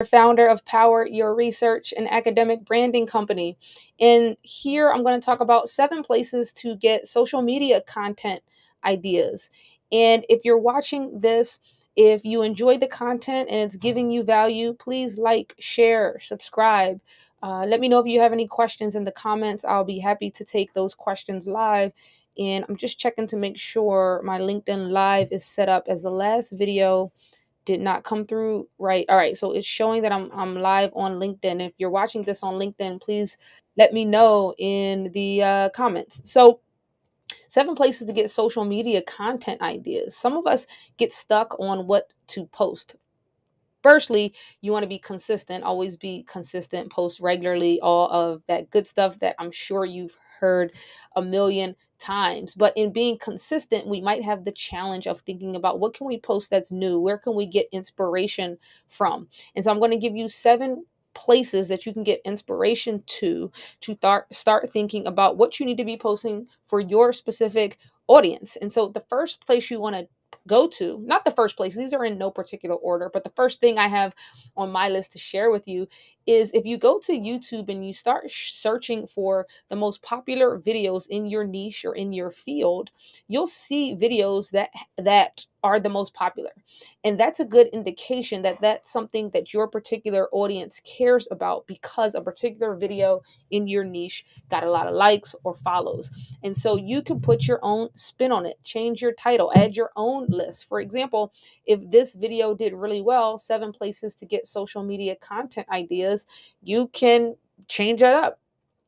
Founder of Power Your Research, an academic branding company. And here I'm going to talk about 7 places to get social media content ideas. And if you're watching this, if you enjoy the content and it's giving you value, please like, share, subscribe. Let me know if you have any questions in the comments. I'll be happy to take those questions live. And I'm just checking to make sure my LinkedIn Live is set up, as the last video did not come through right. All right, so it's showing that I'm live on LinkedIn. If you're watching this on LinkedIn, please let me know in the comments. So 7 places to get social media content ideas. Some of us get stuck on what to post. Firstly, you want to be consistent, always be consistent, post regularly, all of that good stuff that I'm sure you've heard a million times. But in being consistent, we might have the challenge of thinking about what can we post that's new? Where can we get inspiration from? And so I'm going to give you 7 places that you can get inspiration to start thinking about what you need to be posting for your specific audience. And so the first place you want to go to, not the first place, these are in no particular order, but the first thing I have on my list to share with you is if you go to YouTube and you start searching for the most popular videos in your niche or in your field, you'll see videos that are the most popular. And that's a good indication that that's something that your particular audience cares about, because a particular video in your niche got a lot of likes or follows. And so you can put your own spin on it, change your title, add your own list. For example, if this video did really well, 7 places to get social media content ideas, you can change that up.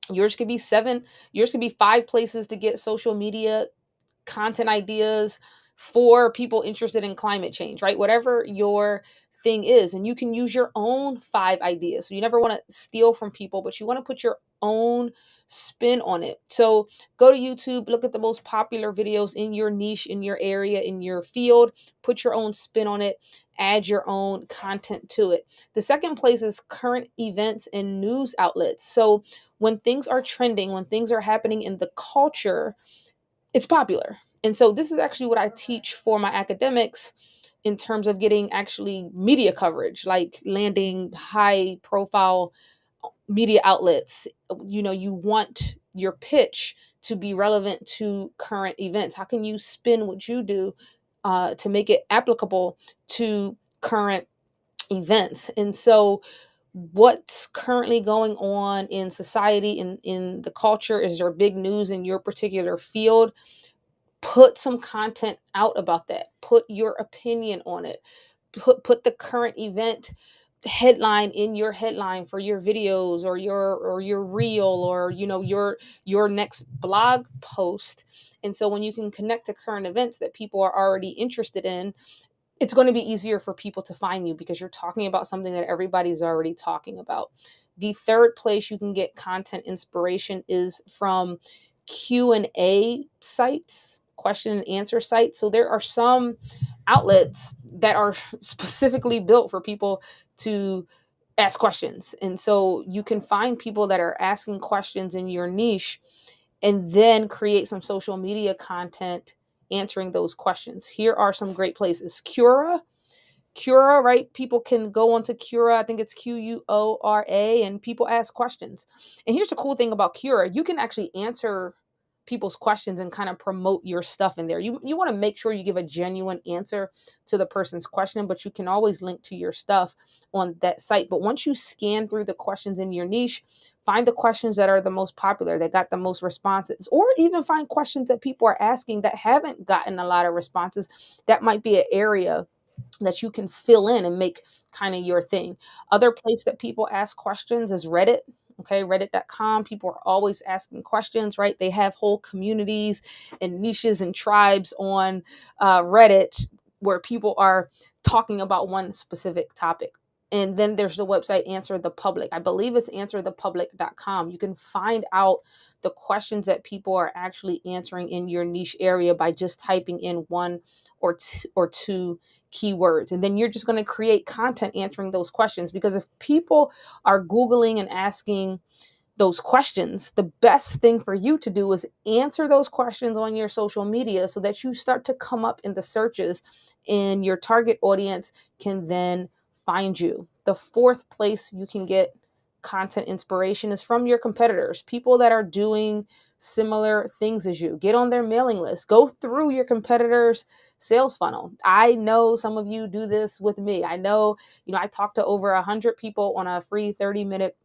Yours could be 5 places to get social media content ideas for people interested in climate change, right? Whatever your thing is. And you can use your own 5 ideas. So you never want to steal from people, but you want to put your own spin on it. So go to YouTube, look at the most popular videos in your niche, in your area, in your field, put your own spin on it, add your own content to it. The second place is current events and news outlets. So when things are trending, when things are happening in the culture, it's popular. And so this is actually what I teach for my academics in terms of getting actually media coverage, like landing high profile media outlets. You want your pitch to be relevant to current events. How can you spin what you do to make it applicable to current events? And so what's currently going on in society, in the culture? Is there big news in your particular field? Put some content out about that. Put your opinion on it. Put the current event headline in your headline for your videos, or your reel, or your next blog post. And so when you can connect to current events that people are already interested in, it's going to be easier for people to find you, because you're talking about something that everybody's already talking about. The third place you can get content inspiration is from Q&A sites, question and answer sites. So there are some outlets that are specifically built for people to ask questions. And so you can find people that are asking questions in your niche, and then create some social media content answering those questions. Here are some great places. Quora, right? People can go onto Quora. I think it's Quora, and people ask questions. And here's the cool thing about Quora: you can actually answer people's questions and kind of promote your stuff in there. You want to make sure you give a genuine answer to the person's question, but you can always link to your stuff on that site. But once you scan through the questions in your niche, find the questions that are the most popular, that got the most responses, or even find questions that people are asking that haven't gotten a lot of responses. That might be an area that you can fill in and make kind of your thing. Other place that people ask questions is Reddit. Okay, reddit.com. People are always asking questions, right? They have whole communities and niches and tribes on Reddit, where people are talking about one specific topic. And then there's the website Answer the Public. I believe it's answerthepublic.com. You can find out the questions that people are actually answering in your niche area by just typing in one or two keywords. And then you're just going to create content answering those questions. Because if people are Googling and asking those questions, the best thing for you to do is answer those questions on your social media, so that you start to come up in the searches, and your target audience can then find you. The fourth place you can get content inspiration is from your competitors, people that are doing similar things as you. Get on their mailing list, go through your competitors' sales funnel. I know some of you do this with me. I know, I talk to over 100 people on a free 30-minute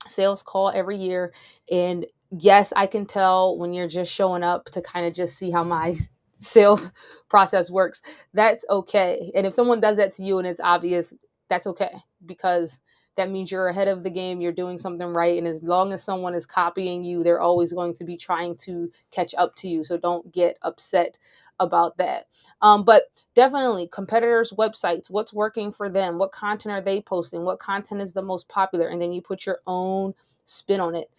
sales call every year. And yes, I can tell when you're just showing up to kind of just see how my sales process works. That's okay. And if someone does that to you and it's obvious, that's okay, because that means you're ahead of the game, you're doing something right. And as long as someone is copying you, they're always going to be trying to catch up to you. So don't get upset about that. But definitely competitors' websites, what's working for them, what content are they posting, what content is the most popular, and then you put your own spin on it.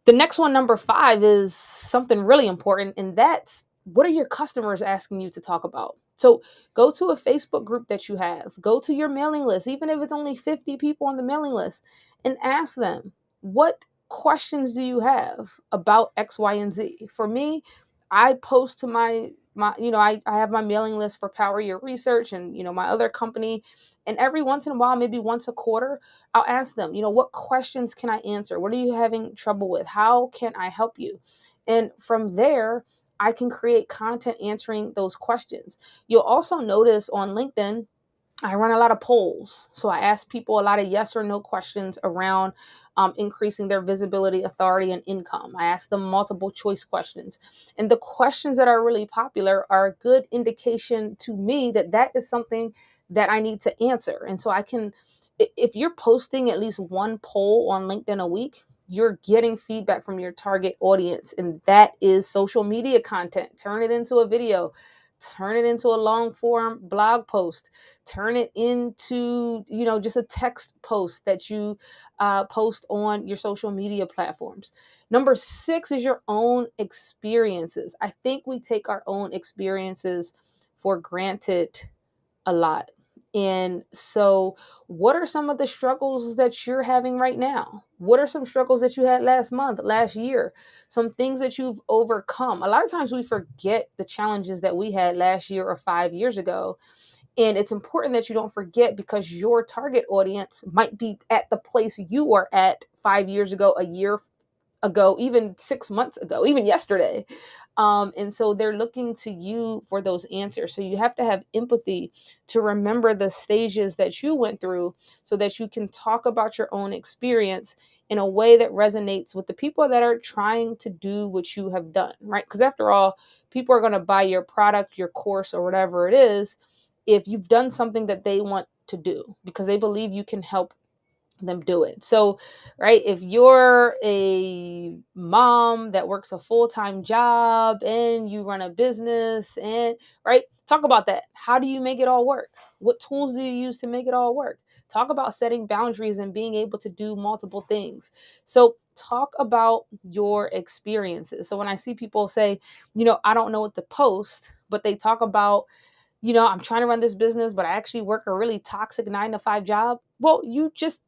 The next one, number 5, is something really important, and that's what are your customers asking you to talk about? So go to a Facebook group that you have, go to your mailing list, even if it's only 50 people on the mailing list, and ask them, what questions do you have about X, Y, and Z? For me, I post to I have my mailing list for Power Your Research and, my other company. And every once in a while, maybe once a quarter, I'll ask them, what questions can I answer? What are you having trouble with? How can I help you? And from there, I can create content answering those questions. You'll also notice on LinkedIn, I run a lot of polls. So I ask people a lot of yes or no questions around increasing their visibility, authority, and income. I ask them multiple choice questions. And the questions that are really popular are a good indication to me that that is something that I need to answer. And so I can, if you're posting at least one poll on LinkedIn a week, you're getting feedback from your target audience. And that is social media content. Turn it into a video, turn it into a long form blog post, turn it into just a text post that you post on your social media platforms. Number 6 is your own experiences. I think we take our own experiences for granted a lot. And so, what are some of the struggles that you're having right now? What are some struggles that you had last month, last year? Some things that you've overcome. A lot of times we forget the challenges that we had last year or 5 years ago. And it's important that you don't forget, because your target audience might be at the place you were at 5 years ago, a year ago, even 6 months ago, even yesterday. And so they're looking to you for those answers. So you have to have empathy to remember the stages that you went through so that you can talk about your own experience in a way that resonates with the people that are trying to do what you have done, right? Because after all, people are going to buy your product, your course, or whatever it is if you've done something that they want to do, because they believe you can help them do it. So, right, if you're a mom that works a full-time job and you run a business, and right, talk about that. How do you make it all work? What tools do you use to make it all work? Talk about setting boundaries and being able to do multiple things. So, talk about your experiences. So when I see people say, I don't know what to post, but they talk about, I'm trying to run this business, but I actually work a really toxic 9 to 5 job. Well, you just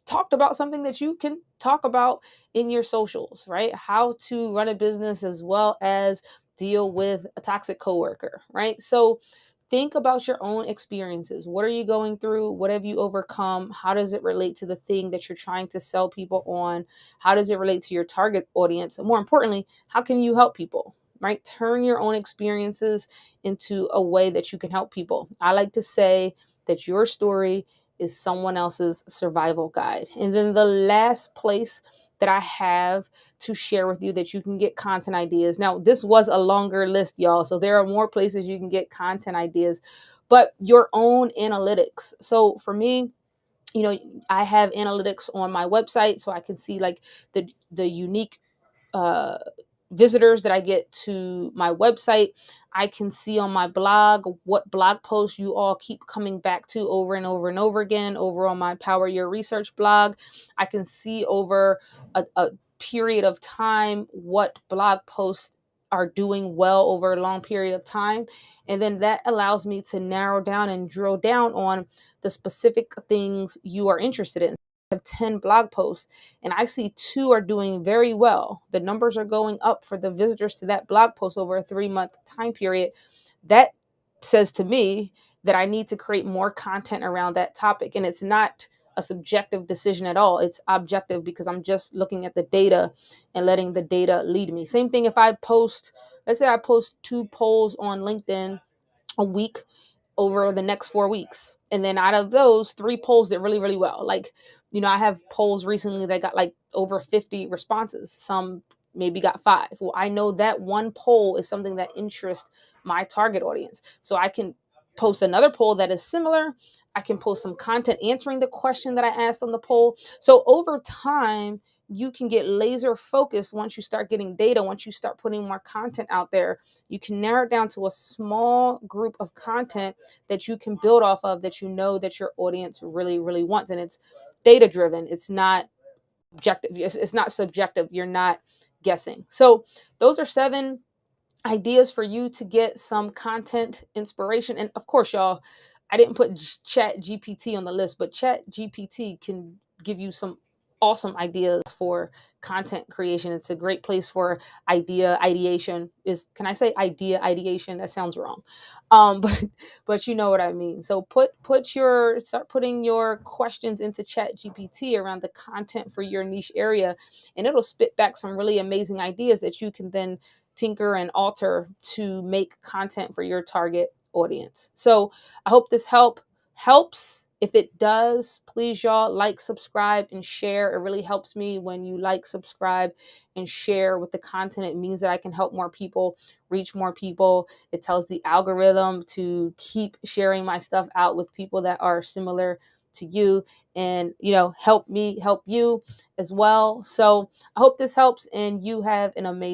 talked about something that you can talk about in your socials, right? How to run a business as well as deal with a toxic coworker, right? So think about your own experiences. What are you going through? What have you overcome? How does it relate to the thing that you're trying to sell people on? How does it relate to your target audience? And more importantly, how can you help people? Right? Turn your own experiences into a way that you can help people. I like to say that your story is someone else's survival guide. And then the last place that I have to share with you that you can get content ideas. Now, this was a longer list, y'all, so there are more places you can get content ideas, but your own analytics. So for me, I have analytics on my website, so I can see like the unique uh, visitors that I get to my website. I can see on my blog what blog posts you all keep coming back to over and over and over again over on my Power Your Research blog. I can see over a period of time what blog posts are doing well over a long period of time. And then that allows me to narrow down and drill down on the specific things you are interested in. Have 10 blog posts and I see 2 are doing very well. The numbers are going up for the visitors to that blog post over a 3-month time period. That says to me that I need to create more content around that topic. And it's not a subjective decision at all. It's objective because I'm just looking at the data and letting the data lead me. Same thing if I post, let's say I post 2 polls on LinkedIn a week over the next 4 weeks. And then out of those, 3 polls did really, really well. Like, I have polls recently that got like over 50 responses. Some maybe got 5. Well, I know that one poll is something that interests my target audience. So I can post another poll that is similar. I can post some content answering the question that I asked on the poll. So over time, you can get laser focused once you start getting data, once you start putting more content out there. You can narrow it down to a small group of content that you can build off of, that that your audience really, really wants. And it's data driven. It's not objective. It's not subjective. You're not guessing. So those are 7 ideas for you to get some content inspiration. And of course, y'all, I didn't put Chat GPT on the list, but Chat GPT can give you some awesome ideas for content creation. It's a great place for idea ideation. Is Can I say idea ideation? That sounds wrong. But you know what I mean. So start putting your questions into Chat GPT around the content for your niche area, and it'll spit back some really amazing ideas that you can then tinker and alter to make content for your target audience. So I hope this helps. If it does, please y'all like, subscribe, and share. It really helps me when you like, subscribe, and share with the content. It means that I can help more people, reach more people. It tells the algorithm to keep sharing my stuff out with people that are similar to you, and help me help you as well. So I hope this helps, and you have an amazing